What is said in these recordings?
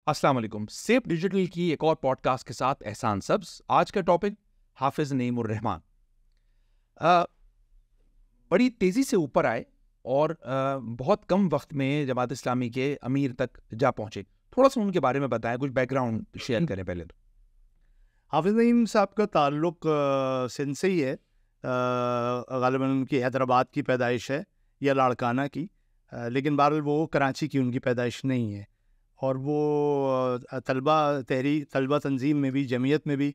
السلام علیکم. Safe digital کی ایک اور پوڈ کاسٹ کے ساتھ احسان سبز. آج کا ٹاپک حافظ نعیم الرحمان. بڑی تیزی سے اوپر آئے اور بہت کم وقت میں جماعت اسلامی کے امیر تک جا پہنچے. تھوڑا سا ان کے بارے میں بتائیں, کچھ بیک گراؤنڈ شیئر کریں. پہلے تو حافظ نعیم صاحب کا تعلق سندھ سے ہی ہے. غالباً ان کی حیدرآباد کی پیدائش ہے یا لاڑکانہ کی, لیکن بہرحال وہ کراچی کی ان کی پیدائش نہیں ہے. اور وہ طلبہ تنظیم میں بھی, جمعیت میں بھی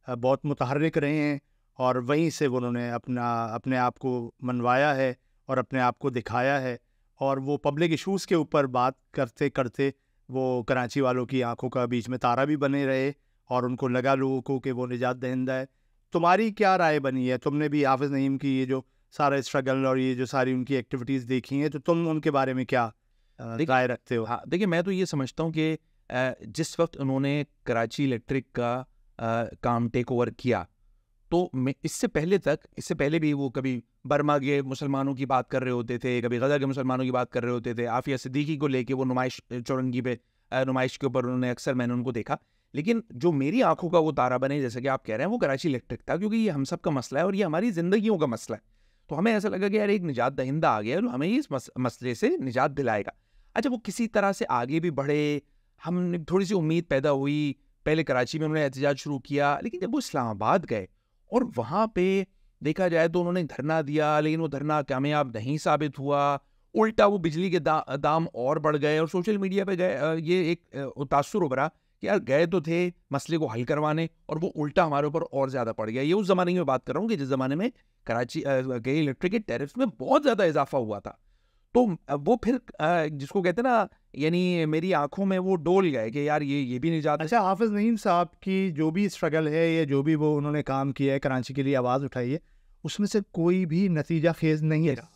بہت متحرک رہے ہیں, اور وہیں سے انہوں نے اپنے آپ کو منوایا ہے اور اپنے آپ کو دکھایا ہے. اور وہ پبلک ایشوز کے اوپر بات کرتے کرتے وہ کراچی والوں کی آنکھوں کا بیچ میں تارا بھی بنے رہے, اور ان کو لگا لوگوں کو کہ وہ نجات دہندہ ہے. تمہاری کیا رائے بنی ہے؟ تم نے بھی حافظ نعیم کی یہ جو سارا اسٹرگل اور یہ جو ساری ان کی ایکٹیویٹیز دیکھی ہیں, تو تم ان کے بارے میں کیا رائے رکھتے ہو؟ ہاں دیکھیں, میں تو یہ سمجھتا ہوں کہ جس وقت انہوں نے کراچی الیکٹرک کا کام ٹیک اوور کیا, تو اس سے پہلے بھی وہ کبھی برما کے مسلمانوں کی بات کر رہے ہوتے تھے, کبھی غزہ کے مسلمانوں کی بات کر رہے ہوتے تھے. عافیہ صدیقی کو لے کے وہ چورنگی پہ نمائش کے اوپر انہوں نے اکثر میں نے ان کو دیکھا. لیکن جو میری آنکھوں کا وہ تارا بنے, جیسے کہ آپ کہہ رہے ہیں, وہ کراچی الیکٹرک تھا, کیونکہ یہ ہم سب کا مسئلہ ہے اور یہ ہماری زندگیوں کا مسئلہ ہے. تو ہمیں ایسا لگا کہ یار ایک نجات دہندہ آ گیا, ہمیں اس مسئلے سے نجات دلائے گا. اچھا, وہ کسی طرح سے آگے بھی بڑھے, ہم نے تھوڑی سی امید پیدا ہوئی. پہلے کراچی میں انہوں نے احتجاج شروع کیا, لیکن جب وہ اسلام آباد گئے اور وہاں پہ دیکھا جائے تو انہوں نے دھرنا دیا, لیکن وہ دھرنا کامیاب نہیں ثابت ہوا. الٹا وہ بجلی کے دام اور بڑھ گئے, اور سوشل میڈیا پہ گئے یہ ایک تاثر ابھرا کہ یار گئے تو تھے مسئلے کو حل کروانے, اور وہ الٹا ہمارے اوپر اور زیادہ پڑ گیا. یہ اس زمانے کی میں بات کر رہا ہوں کہ جس زمانے میں کراچی کے الیکٹرک کے ٹیرفس میں بہت زیادہ اضافہ ہوا تھا. تو وہ پھر جس کو کہتے ہیں نا, یعنی میری آنکھوں میں وہ ڈول گئے کہ یار یہ بھی نجات. اچھا, حافظ نعیم صاحب کی جو بھی اسٹرگل ہے یا جو بھی وہ انہوں نے کام کیا ہے, کراچی کے لیے آواز اٹھائی ہے, اس میں سے کوئی بھی نتیجہ خیز نہیں رہا.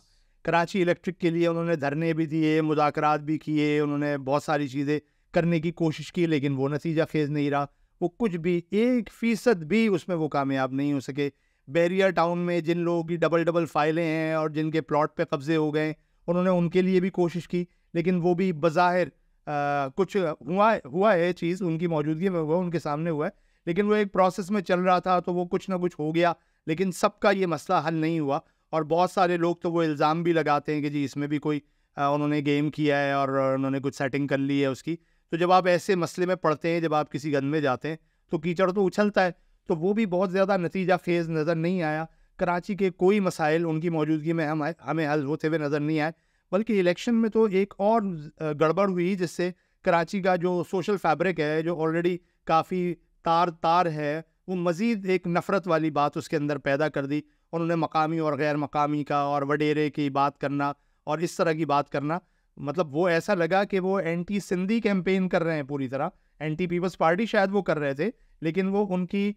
کراچی الیکٹرک کے لیے انہوں نے دھرنے بھی دیے, مذاکرات بھی کیے, انہوں نے بہت ساری چیزیں کرنے کی کوشش کی, لیکن وہ نتیجہ خیز نہیں رہا. وہ کچھ بھی 1% بھی اس میں وہ کامیاب نہیں ہو سکے. بیریا ٹاؤن میں جن لوگوں کی ڈبل فائلیں ہیں اور جن کے پلاٹ پہ قبضے ہو گئے, انہوں نے ان کے لیے بھی کوشش کی, لیکن وہ بھی بظاہر کچھ ہوا ہے چیز ان کی موجودگی میں ہوا, ان کے سامنے ہوا ہے, لیکن وہ ایک پروسیس میں چل رہا تھا, تو وہ کچھ نہ کچھ ہو گیا, لیکن سب کا یہ مسئلہ حل نہیں ہوا. اور بہت سارے لوگ تو وہ الزام بھی لگاتے ہیں کہ جی اس میں بھی کوئی انہوں نے گیم کیا ہے اور انہوں نے کچھ سیٹنگ کر لی ہے اس کی. تو جب آپ ایسے مسئلے میں پڑتے ہیں, جب آپ کسی گند میں جاتے ہیں, تو کیچڑ تو اچھلتا ہے. تو وہ بھی بہت زیادہ نتیجہ خیز نظر نہیں آیا. کراچی کے کوئی مسائل ان کی موجودگی میں ہمیں حل ہوتے ہوئے نظر نہیں آئے, بلکہ الیکشن میں تو ایک اور گڑبڑ ہوئی, جس سے کراچی کا جو سوشل فیبرک ہے, جو آلریڈی کافی تار ہے, وہ مزید ایک نفرت والی بات اس کے اندر پیدا کر دی. انہوں نے مقامی اور غیر مقامی کا اور وڈیرے کی بات کرنا اور اس طرح کی بات کرنا, مطلب وہ ایسا لگا کہ وہ اینٹی سندھی کیمپین کر رہے ہیں پوری طرح. اینٹی پیپلز پارٹی شاید وہ کر رہے تھے, لیکن وہ ان کی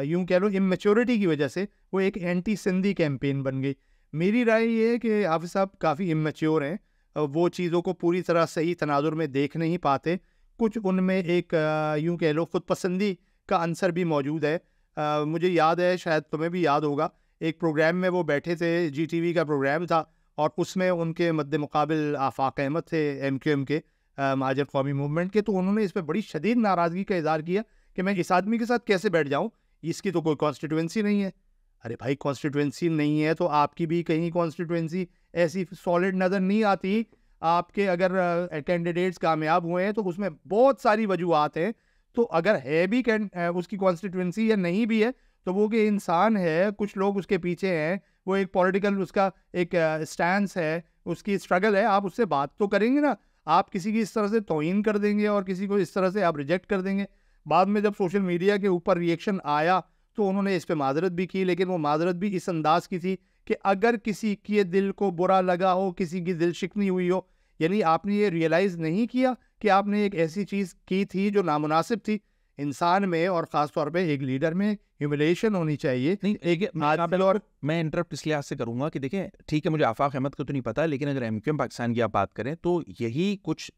یوں کہہ لو اممیچورٹی کی وجہ سے وہ ایک اینٹی سندھی کیمپین بن گئی. میری رائے یہ ہے کہ حافظ صاحب کافی اممیچور ہیں, وہ چیزوں کو پوری طرح صحیح تناظر میں دیکھ نہیں پاتے. کچھ ان میں ایک یوں کہہ لو خود پسندی کا عنصر بھی موجود ہے. مجھے یاد ہے, شاید تمہیں بھی یاد ہوگا, ایک پروگرام میں وہ بیٹھے تھے, جی ٹی وی کا پروگرام تھا, اور اس میں ان کے مد مقابل آفاق احمد تھے ایم کیو ایم کے, مہاجر قومی موومنٹ کے. تو انہوں نے اس پہ بڑی شدید ناراضگی کا اظہار کیا کہ میں اس آدمی کے ساتھ کیسے بیٹھ جاؤں, اس کی تو کوئی کانسٹیٹوئنسی نہیں ہے. ارے بھائی, کانسٹیٹوئنسی نہیں ہے تو آپ کی بھی کہیں کانسٹیٹوئنسی ایسی سالڈ نظر نہیں آتی. آپ کے اگر کینڈیڈیٹس کامیاب ہوئے ہیں تو اس میں بہت ساری وجوہات ہیں. تو اگر ہے بھی اس کی کانسٹیٹوئنسی یا نہیں بھی ہے, تو وہ کہ انسان ہے, کچھ لوگ اس کے پیچھے ہیں, وہ ایک پولیٹیکل اس کا ایک سٹینس ہے, اس کی اسٹرگل ہے, آپ اس سے بات تو کریں گے نا. آپ کسی کی اس طرح سے توہین کر دیں گے اور کسی کو اس طرح سے آپ ریجیکٹ کر دیں گے. بعد میں جب سوشل میڈیا کے اوپر ریئیکشن آیا تو انہوں نے اس پہ معذرت بھی کی, لیکن وہ معذرت بھی اس انداز کی تھی کہ اگر کسی کے دل کو برا لگا ہو, کسی کی دل شکنی ہوئی ہو, یعنی آپ نے یہ ریئلائز نہیں کیا کہ آپ نے ایک ایسی چیز کی تھی جو نامناسب تھی. انسان میں اور خاص طور پہ ایک لیڈر میں ہیوملیشن ہونی چاہیے. میں انٹرپٹ اس لحاظ سے کروں گا کہ دیکھیں, ٹھیک ہے مجھے آفاق احمد کو تو نہیں پتا, لیکن اگر ایم کیو ایم پاکستان کی آپ بات کریں تو یہی کچھ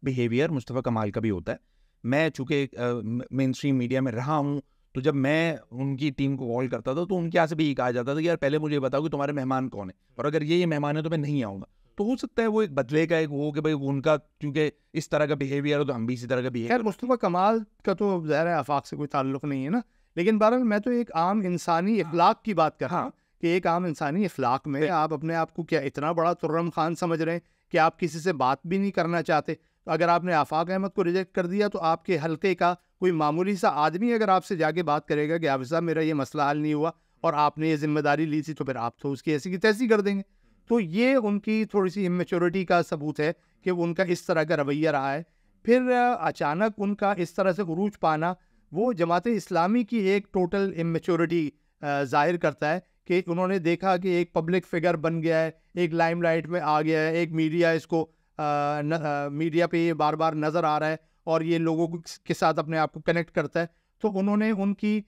بیہیویئر مصطفیٰ کمال کا بھی ہوتا ہے. میں چونکہ مین اسٹریم میڈیا میں رہا ہوں, تو جب میں ان کی ٹیم کو کال کرتا تھا تو ان کے یہاں سے بھی یہ کہا جاتا تھا کہ یار پہلے مجھے بتاؤ کہ تمہارے مہمان کون ہیں, اور اگر یہ مہمان ہے تو میں نہیں آؤں گا. تو ہو سکتا ہے وہ ایک بدلے کا ایک وہ کہ بھائی ان کا کیونکہ اس طرح کا بیہیویئر ہے تو ہم بھی اسی طرح کا بیہیویئر. خیر مصطفیٰ کمال کا تو ظاہر ہے آفاق سے کوئی تعلق نہیں ہے نا, لیکن بہرحال میں تو ایک عام انسانی اخلاق کی بات کر رہا ہوں کہ ایک عام انسانی اخلاق میں آپ اپنے آپ کو کیا اتنا بڑا ترم خان سمجھ رہے ہیں کہ آپ کسی سے بات بھی نہیں کرنا چاہتے. تو اگر آپ نے آفاق احمد کو ریجیکٹ کر دیا تو آپ کے حلقے کا کوئی معمولی سا آدمی اگر آپ سے جا کے بات کرے گا کہ حافظ صاحب میرا یہ مسئلہ حل نہیں ہوا اور آپ نے یہ ذمہ داری لی تھی, تو پھر آپ تو اس کی ایسی کی تیسی کر دیں گے. تو یہ ان کی تھوڑی سی امیچورٹی کا ثبوت ہے کہ ان کا اس طرح کا رویہ رہا ہے. پھر اچانک ان کا اس طرح سے عروج پانا وہ جماعت اسلامی کی ایک ٹوٹل امیچورٹی ظاہر کرتا ہے کہ انہوں نے دیکھا کہ ایک پبلک فگر بن گیا ہے, ایک لائم لائٹ میں آ گیا ہے, ایک میڈیا اس کو میڈیا پہ یہ بار بار نظر آ رہا ہے اور یہ لوگوں کے ساتھ اپنے آپ کو کنیکٹ کرتا ہے. تو انہوں نے ان کی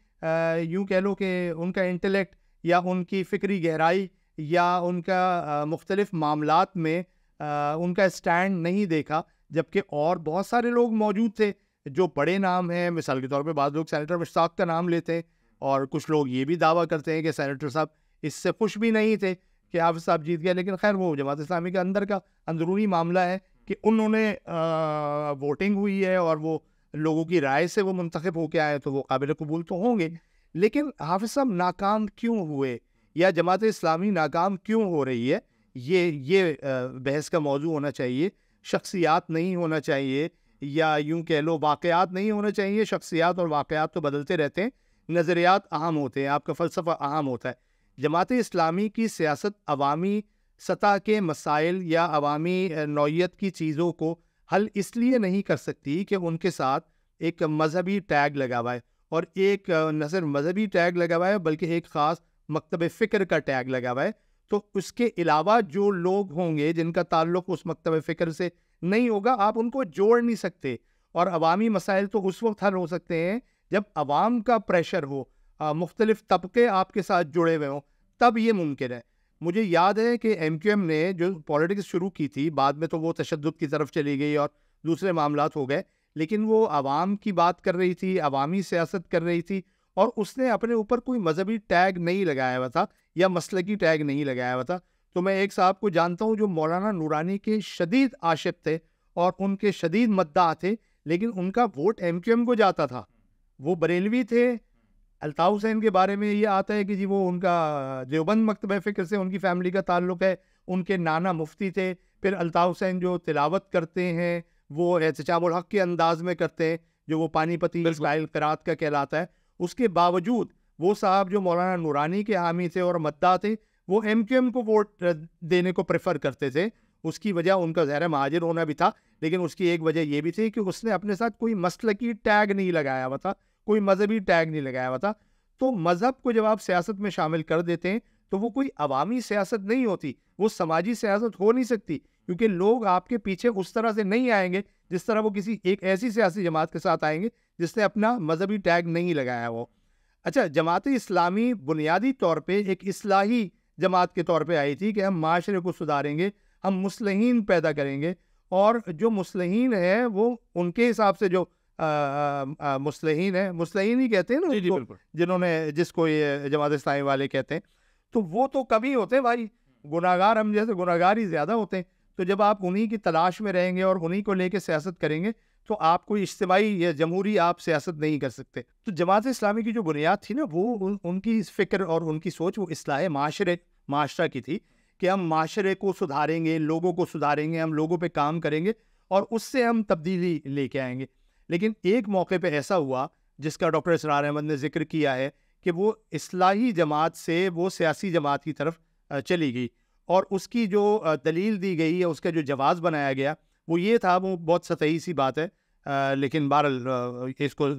یوں کہہ لو کہ ان کا انٹلیکٹ یا ان کی فکری گہرائی یا ان کا مختلف معاملات میں ان کا اسٹینڈ نہیں دیکھا, جبکہ اور بہت سارے لوگ موجود تھے جو بڑے نام ہیں. مثال کے طور پہ بعض لوگ سینیٹر مشتاق کا نام لیتے ہیں اور کچھ لوگ یہ بھی دعویٰ کرتے ہیں کہ سینیٹر صاحب اس سے خوش بھی نہیں تھے کہ حافظ صاحب جیت گیا. لیکن خیر وہ جماعت اسلامی کے اندر کا اندرونی معاملہ ہے کہ انہوں نے ووٹنگ ہوئی ہے اور وہ لوگوں کی رائے سے وہ منتخب ہو کے آئے تو وہ قابل قبول تو ہوں گے. لیکن حافظ صاحب ناکام کیوں ہوئے یا جماعت اسلامی ناکام کیوں ہو رہی ہے, یہ بحث کا موضوع ہونا چاہیے. شخصیات نہیں ہونا چاہیے یا یوں کہہ لو واقعات نہیں ہونا چاہیے. شخصیات اور واقعات تو بدلتے رہتے ہیں, نظریات اہم ہوتے ہیں, آپ کا فلسفہ اہم ہوتا ہے. جماعت اسلامی کی سیاست عوامی سطح کے مسائل یا عوامی نوعیت کی چیزوں کو حل اس لیے نہیں کر سکتی کہ ان کے ساتھ ایک مذہبی ٹیگ لگا ہوا ہے, اور ایک نہ صرف مذہبی ٹیگ لگا ہوا ہے بلکہ ایک خاص مکتب فکر کا ٹیگ لگا ہوا ہے. تو اس کے علاوہ جو لوگ ہوں گے جن کا تعلق اس مکتب فکر سے نہیں ہوگا, آپ ان کو جوڑ نہیں سکتے. اور عوامی مسائل تو اس وقت حل ہو سکتے ہیں جب عوام کا پریشر ہو, مختلف طبقے آپ کے ساتھ جڑے ہوئے ہوں, تب یہ ممکن ہے. مجھے یاد ہے کہ ایم کیو ایم نے جو پولیٹکس شروع کی تھی, بعد میں تو وہ تشدد کی طرف چلی گئی اور دوسرے معاملات ہو گئے, لیکن وہ عوام کی بات کر رہی تھی, عوامی سیاست کر رہی تھی, اور اس نے اپنے اوپر کوئی مذہبی ٹیگ نہیں لگایا ہوا تھا یا مسلکی ٹیگ نہیں لگایا ہوا تھا. تو میں ایک صاحب کو جانتا ہوں جو مولانا نورانی کے شدید عاشق تھے اور ان کے شدید مداح تھے, لیکن ان کا ووٹ ایم کیو ایم کو جاتا تھا. وہ بریلوی تھے. الطاف حسین کے بارے میں یہ آتا ہے کہ جی وہ ان کا دیوبند مکتبہ فکر سے ان کی فیملی کا تعلق ہے, ان کے نانا مفتی تھے. پھر الطاف حسین جو تلاوت کرتے ہیں وہ احتشام الحق کے انداز میں کرتے ہیں جو وہ پانی پتی اسٹائل قرات کا کہلاتا ہے. اس کے باوجود وہ صاحب جو مولانا نورانی کے حامی تھے اور مداح تھے, وہ ایم کیو ایم کو ووٹ دینے کو پریفر کرتے تھے. اس کی وجہ ان کا ظاہر مہاجر ہونا بھی تھا, لیکن اس کی ایک وجہ یہ بھی تھی کہ اس نے اپنے ساتھ کوئی مسلکی ٹیگ نہیں لگایا ہوا تھا, کوئی مذہبی ٹیگ نہیں لگایا ہوا تھا. تو مذہب کو جب آپ سیاست میں شامل کر دیتے ہیں تو وہ کوئی عوامی سیاست نہیں ہوتی, وہ سماجی سیاست ہو نہیں سکتی, کیونکہ لوگ آپ کے پیچھے اس طرح سے نہیں آئیں گے جس طرح وہ کسی ایک ایسی سیاسی جماعت کے ساتھ آئیں گے جس نے اپنا مذہبی ٹیگ نہیں لگایا وہ. اچھا, جماعت اسلامی بنیادی طور پہ ایک اصلاحی جماعت کے طور پہ آئی تھی کہ ہم معاشرے کو سدھاریں گے, ہم مصلحین پیدا کریں گے, اور جو مصلحین ہیں وہ ان کے حساب سے جو مصلحین ہیں, مصلحین ہی کہتے ہیں نا جنہوں نے, جس کو یہ جماعت اسلامی والے کہتے ہیں, تو وہ تو کبھی ہوتے ہیں بھائی, گناہگار ہم جیسے گناہگار ہی زیادہ ہوتے ہیں. تو جب آپ انہی کی تلاش میں رہیں گے اور انہی کو لے کے سیاست کریں گے تو آپ کوئی اجتماعی یا جمہوری آپ سیاست نہیں کر سکتے. تو جماعت اسلامی کی جو بنیاد تھی نا, وہ ان کی فکر اور ان کی سوچ وہ اصلاح معاشرہ کی تھی کہ ہم معاشرے کو سدھاریں گے, لوگوں کو سدھاریں گے, ہم لوگوں پہ کام کریں گے اور اس سے ہم تبدیلی لے کے آئیں گے. لیکن ایک موقع پہ ایسا ہوا جس کا ڈاکٹر اسرار احمد نے ذکر کیا ہے کہ وہ اصلاحی جماعت سے وہ سیاسی جماعت کی طرف چلی گئی, اور اس کی جو دلیل دی گئی یا اس کا جو جواز بنایا گیا وہ یہ تھا, وہ بہت سطحی سی بات ہے لیکن بہرحال اس کو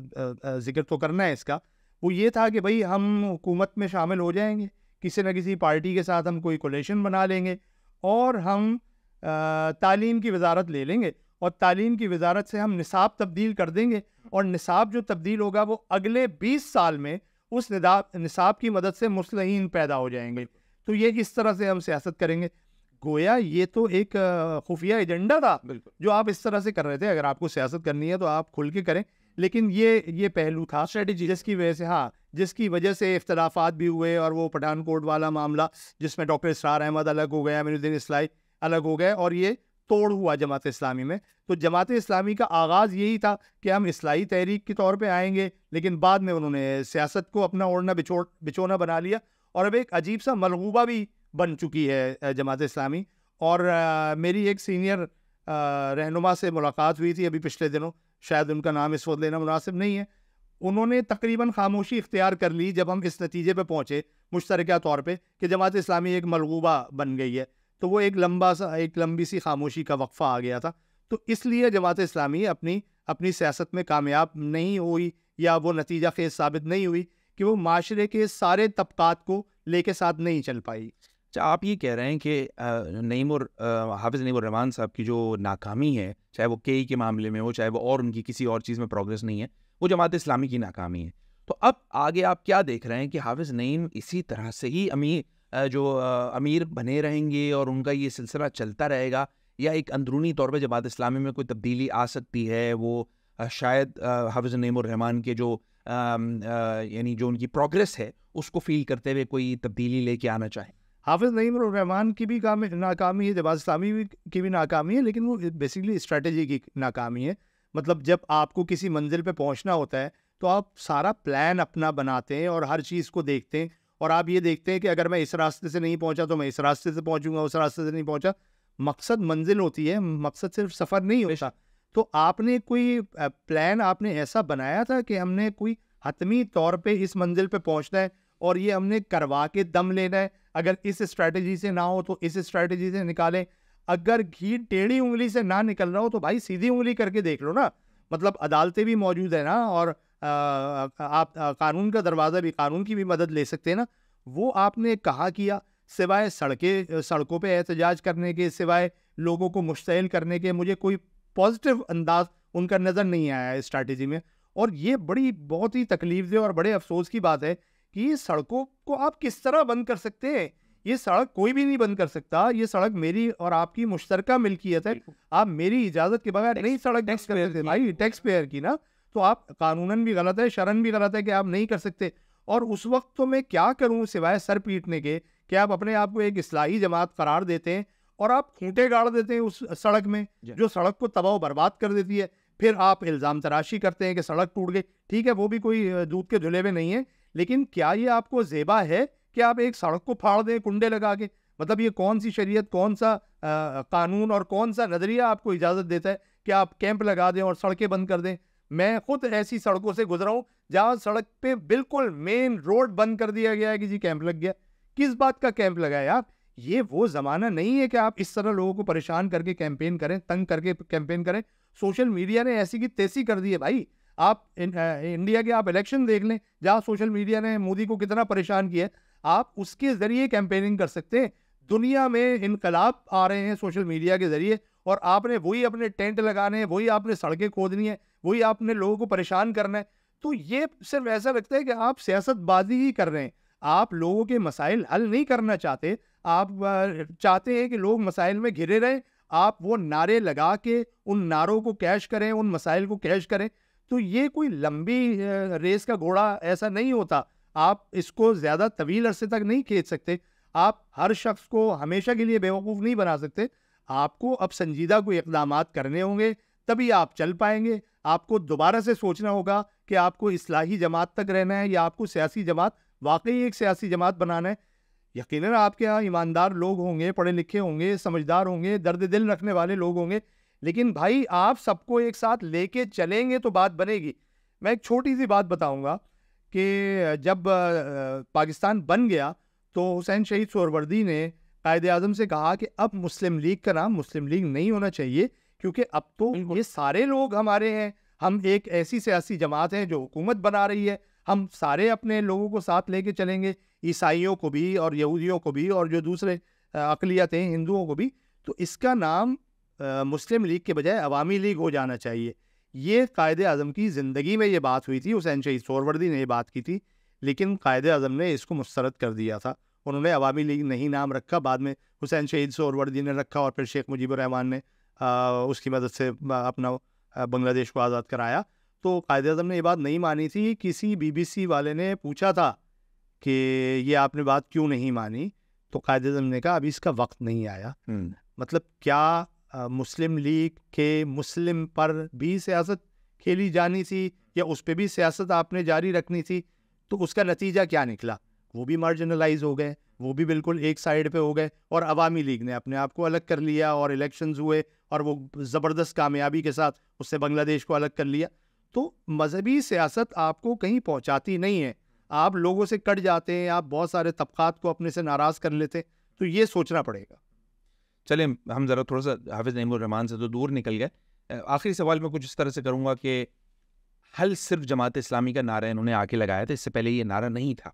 ذکر تو کرنا ہے اس کا. وہ یہ تھا کہ بھئی ہم حکومت میں شامل ہو جائیں گے, کسی نہ کسی پارٹی کے ساتھ ہم کوئی کولیشن بنا لیں گے اور ہم تعلیم کی وزارت لے لیں گے, اور تعلیم کی وزارت سے ہم نصاب تبدیل کر دیں گے, اور نصاب جو تبدیل ہوگا وہ اگلے 20 سال میں اس نصاب کی مدد سے مصلحین پیدا ہو جائیں گے. تو یہ اس طرح سے ہم سیاست کریں گے. گویا یہ تو ایک خفیہ ایجنڈا تھا جو آپ اس طرح سے کر رہے تھے. اگر آپ کو سیاست کرنی ہے تو آپ کھل کے کریں, لیکن یہ پہلو تھا جس کی وجہ سے جس کی وجہ سے اختلافات بھی ہوئے, اور وہ پٹھان کوٹ والا معاملہ جس میں ڈاکٹر اسرار احمد الگ ہو گیا, امین الدین اصلاحی الگ ہو گئے اور یہ توڑ ہوا جماعت اسلامی میں. تو جماعت اسلامی کا آغاز یہی تھا کہ ہم اصلاحی تحریک کے طور پہ آئیں گے, لیکن بعد میں انہوں نے سیاست کو اپنا اوڑھنا بچونا بنا لیا اور اب ایک عجیب سا ملغوبہ بھی بن چکی ہے جماعت اسلامی. اور میری ایک سینئر رہنما سے ملاقات ہوئی تھی ابھی پچھلے دنوں, شاید ان کا نام اس وقت لینا مناسب نہیں ہے. انہوں نے تقریباً خاموشی اختیار کر لی جب ہم اس نتیجے پہ پہنچے مشترکہ طور پہ کہ جماعت اسلامی ایک ملغوبہ بن گئی ہے. تو وہ ایک لمبی سی خاموشی کا وقفہ آ گیا تھا. تو اس لیے جماعت اسلامی اپنی سیاست میں کامیاب نہیں ہوئی یا وہ نتیجہ خیز ثابت نہیں ہوئی کہ وہ معاشرے کے سارے طبقات کو لے کے ساتھ نہیں چل پائی. اچھا, آپ یہ کہہ رہے ہیں کہ حافظ نعیم الرحمان صاحب کی جو ناکامی ہے, چاہے وہ کے کے معاملے میں ہو, چاہے وہ اور ان کی کسی اور چیز میں پروگرس نہیں ہے, وہ جماعت اسلامی کی ناکامی ہے. تو اب آگے آپ کیا دیکھ رہے ہیں کہ حافظ نعیم اسی طرح سے ہی امیر بنے رہیں گے اور ان کا یہ سلسلہ چلتا رہے گا, یا ایک اندرونی طور پہ جماعت اسلامی میں کوئی تبدیلی آ سکتی ہے, وہ شاید حافظ نعیم الرحمان کے جو یعنی جو ان کی پروگرس ہے اس کو فیل کرتے ہوئے کوئی تبدیلی لے کے آنا چاہیں؟ حافظ نعیم الرحمان کی بھی ناکامی ہے, جماعت اسلامی کی بھی ناکامی ہے, لیکن وہ بیسیکلی اسٹریٹجی کی ناکامی ہے. مطلب جب آپ کو کسی منزل پہ پہنچنا ہوتا ہے تو آپ سارا پلان اپنا بناتے ہیں اور ہر چیز کو دیکھتے ہیں, اور آپ یہ دیکھتے ہیں کہ اگر میں اس راستے سے نہیں پہنچا تو میں اس راستے سے پہنچوں گا, اس راستے سے نہیں پہنچا. مقصد منزل ہوتی ہے, مقصد صرف سفر نہیں ہوتا. تو آپ نے کوئی پلان آپ نے ایسا بنایا تھا کہ ہم نے کوئی حتمی طور پہ اس منزل پہ پہنچنا ہے اور یہ ہم نے کروا کے دم لینا ہے. اگر اس اسٹریٹجی سے نہ ہو تو اس اسٹریٹجی سے نکالیں. اگر گھی ٹیڑھی انگلی سے نہ نکل رہا ہو تو بھائی سیدھی انگلی کر کے دیکھ لو نا. مطلب عدالتیں بھی موجود ہیں نا, اور آپ قانون کا دروازہ بھی, قانون کی بھی مدد لے سکتے ہیں نا. وہ آپ نے کہا کیا سوائے سڑکوں پہ احتجاج کرنے کے, سوائے لوگوں کو مشتعل کرنے کے, مجھے کوئی پازیٹیو انداز ان کا نظر نہیں آیا ہے اسٹریٹجی میں. اور یہ بہت ہی تکلیف دہ اور بڑے افسوس کی بات ہے کہ یہ سڑکوں کو آپ کس طرح بند کر سکتے ہیں. یہ سڑک کوئی بھی نہیں بند کر سکتا. یہ سڑک میری اور آپ کی مشترکہ ملکیت ہے. آپ میری اجازت کے بغیر نہیں سڑک ٹیکس پیئر بھائی, ٹیکس پیئر کی نا. تو آپ قانوناً بھی غلط ہے, شرعاً بھی غلط ہے کہ آپ نہیں کر سکتے. اور اس وقت تو میں کیا کروں سوائے سر پیٹنے کے کہ آپ اپنے آپ کو ایک اصلاحی جماعت قرار دیتے ہیں اور آپ کھوٹے گاڑ دیتے ہیں اس سڑک میں جو سڑک کو تباہ و برباد کر دیتی ہے. پھر آپ الزام تراشی کرتے ہیں کہ سڑک ٹوٹ گئی. ٹھیک ہے, وہ بھی کوئی دودھ کے دھلے میں نہیں ہے, لیکن کیا یہ آپ کو زیبا ہے کہ آپ ایک سڑک کو پھاڑ دیں کنڈے لگا کے؟ مطلب یہ کون سی شریعت, کون سا قانون اور کون سا نظریہ آپ کو اجازت دیتا ہے کہ آپ کیمپ لگا دیں اور سڑکیں بند کر دیں؟ میں خود ایسی سڑکوں سے گزرا ہوں جہاں سڑک پہ بالکل مین روڈ بند کر دیا گیا ہے کہ جی کیمپ لگ گیا. کس بات کا کیمپ لگا ہے یار؟ یہ وہ زمانہ نہیں ہے کہ آپ اس طرح لوگوں کو پریشان کر کے کیمپین کریں, تنگ کر کے کیمپین کریں. سوشل میڈیا نے ایسی کی تیسی کر دی ہے بھائی. آپ انڈیا کے آپ الیکشن دیکھ لیں جہاں سوشل میڈیا نے مودی کو کتنا پریشان کیا ہے. آپ اس کے ذریعے کیمپیننگ کر سکتے ہیں. دنیا میں انقلاب آ رہے ہیں سوشل میڈیا کے ذریعے, اور آپ نے وہی اپنے ٹینٹ لگانے ہیں, وہی آپ نے سڑکیں کھودنی ہے, وہی آپ نے لوگوں کو پریشان کرنا ہے. تو یہ صرف ایسا لگتا ہے کہ آپ سیاست بازی ہی کر رہے ہیں. آپ لوگوں کے مسائل حل نہیں کرنا چاہتے. آپ چاہتے ہیں کہ لوگ مسائل میں گھرے رہیں, آپ وہ نعرے لگا کے ان نعروں کو کیش کریں, ان مسائل کو کیش کریں. تو یہ کوئی لمبی ریس کا گھوڑا ایسا نہیں ہوتا. آپ اس کو زیادہ طویل عرصے تک نہیں کھینچ سکتے. آپ ہر شخص کو ہمیشہ کے لیے بیوقوف نہیں بنا سکتے. آپ کو اب سنجیدہ کوئی اقدامات کرنے ہوں گے تبھی آپ چل پائیں گے. آپ کو دوبارہ سے سوچنا ہوگا کہ آپ کو اصلاحی جماعت تک رہنا ہے یا آپ کو سیاسی جماعت, واقعی ایک سیاسی جماعت بنانا ہے. یقیناً آپ کے یہاں ایماندار لوگ ہوں گے, پڑھے لکھے ہوں گے, سمجھدار ہوں گے, درد دل رکھنے والے لوگ ہوں گے, لیکن بھائی آپ سب کو ایک ساتھ لے کے چلیں گے تو بات بنے گی. میں ایک چھوٹی سی بات بتاؤں گا کہ جب پاکستان بن گیا تو حسین شہید سہروردی نے قائد اعظم سے کہا کہ اب مسلم لیگ کا نام مسلم لیگ نہیں ہونا چاہیے, کیونکہ اب تو یہ سارے لوگ ہمارے ہیں. ہم ایک ایسی سیاسی جماعت ہیں جو حکومت بنا رہی ہے. ہم سارے اپنے لوگوں کو ساتھ لے کے چلیں گے, عیسائیوں کو بھی اور یہودیوں کو بھی اور جو دوسرے اقلیت ہیں ہندوؤں کو بھی. تو اس کا نام مسلم لیگ کے بجائے عوامی لیگ ہو جانا چاہیے. یہ قائد اعظم کی زندگی میں یہ بات ہوئی تھی, حسین شہید سہروردی نے یہ بات کی تھی, لیکن قائد اعظم نے اس کو مسترد کر دیا تھا. انہوں نے عوامی لیگ نہیں نام رکھا, بعد میں حسین شہید سہروردی نے رکھا اور پھر شیخ مجیب الرحمان نے اس کی مدد سے اپنا بنگلہ دیش کو آزاد کرایا. تو قائد اعظم نے یہ بات نہیں مانی تھی. کسی BBC والے نے پوچھا تھا کہ یہ آپ نے بات کیوں نہیں مانی, تو قائد اعظم نے کہا ابھی اس کا وقت نہیں آیا. مطلب کیا مسلم لیگ کے مسلم پر بھی سیاست کھیلی جانی تھی یا اس پہ بھی سیاست آپ نے جاری رکھنی تھی؟ تو اس کا نتیجہ کیا نکلا؟ وہ بھی مارجنلائز ہو گئے، وہ بھی بالکل ایک سائیڈ پہ ہو گئے، اور عوامی لیگ نے اپنے آپ کو الگ کر لیا اور الیکشنز ہوئے اور وہ زبردست کامیابی کے ساتھ اس سے بنگلہ دیش کو الگ کر لیا. تو مذہبی سیاست آپ کو کہیں پہنچاتی نہیں ہے، آپ لوگوں سے کٹ جاتے ہیں، آپ بہت سارے طبقات کو اپنے سے ناراض کر لیتے ہیں. تو یہ سوچنا پڑے گا. چلیں ہم ذرا تھوڑا سا حافظ نعیم الرحمان سے تو دور نکل گئے. آخری سوال میں کچھ اس طرح سے کروں گا کہ حل صرف جماعت اسلامی کا نعرہ انہوں نے آ کے لگایا تھا، اس سے پہلے یہ نعرہ نہیں تھا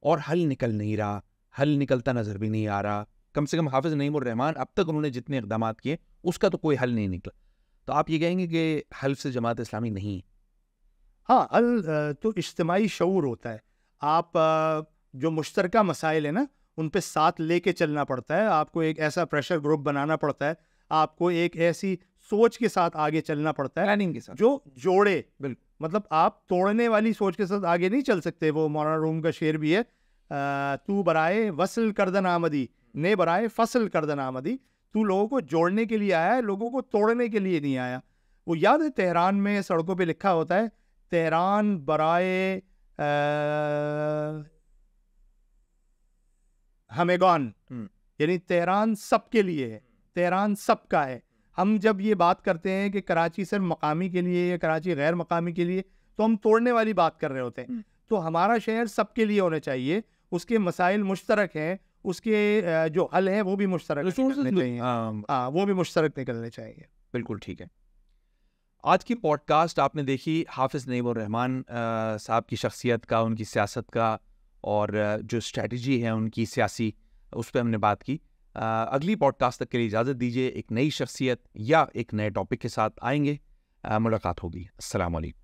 اور حل نکل نہیں رہا، حل نکلتا نظر بھی نہیں آ رہا. کم سے کم حافظ نعیم الرحمان اب تک انہوں نے جتنے اقدامات کیے اس کا تو کوئی حل نہیں نکلا. تو آپ یہ کہیں گے کہ حلف سے جماعت اسلامی نہیں ہے؟ ہاں، حل تو اجتماعی شعور ہوتا ہے. آپ جو مشترکہ مسائل ہیں نا ان پہ ساتھ لے کے چلنا پڑتا ہے. آپ کو ایک ایسا پریشر گروپ بنانا پڑتا ہے، آپ کو ایک ایسی سوچ کے ساتھ آگے چلنا پڑتا ہے پلاننگ کے ساتھ جو جوڑے. بالکل، مطلب آپ توڑنے والی سوچ کے ساتھ آگے نہیں چل سکتے. وہ مولانا روم کا شعر بھی ہے، تو برائے وصل کردن آمدی نے برائے فصل کردن آمدی. تو لوگوں کو جوڑنے کے لیے آیا ہے، لوگوں کو توڑنے کے لیے نہیں آیا. وہ یاد ہے تہران میں سڑکوں پہ لکھا ہوتا ہے تہران برائے ہمیگان، یعنی تہران سب کے لیے ہے، تہران سب کا ہے. ہم جب یہ بات کرتے ہیں کہ کراچی صرف مقامی کے لیے یا کراچی غیر مقامی کے لیے، تو ہم توڑنے والی بات کر رہے ہوتے ہیں. تو ہمارا شہر سب کے لیے ہونا چاہیے، اس کے مسائل مشترک ہیں، اس کے جو حل ہیں وہ بھی مشترک نکلنے چاہیے. ہاں، وہ بھی مشترک نکلنے چاہیے. بالکل ٹھیک ہے. آج کی پوڈ کاسٹ آپ نے دیکھی حافظ نعیم الرحمان صاحب کی شخصیت کا، ان کی سیاست کا، اور جو اسٹریٹجی ہے ان کی سیاسی، اس پہ ہم نے بات کی. اگلی پوڈ کاسٹ تک کے لیے اجازت دیجیے. ایک نئی شخصیت یا ایک نئے ٹاپک کے ساتھ آئیں گے، ملاقات ہوگی. السلام علیکم.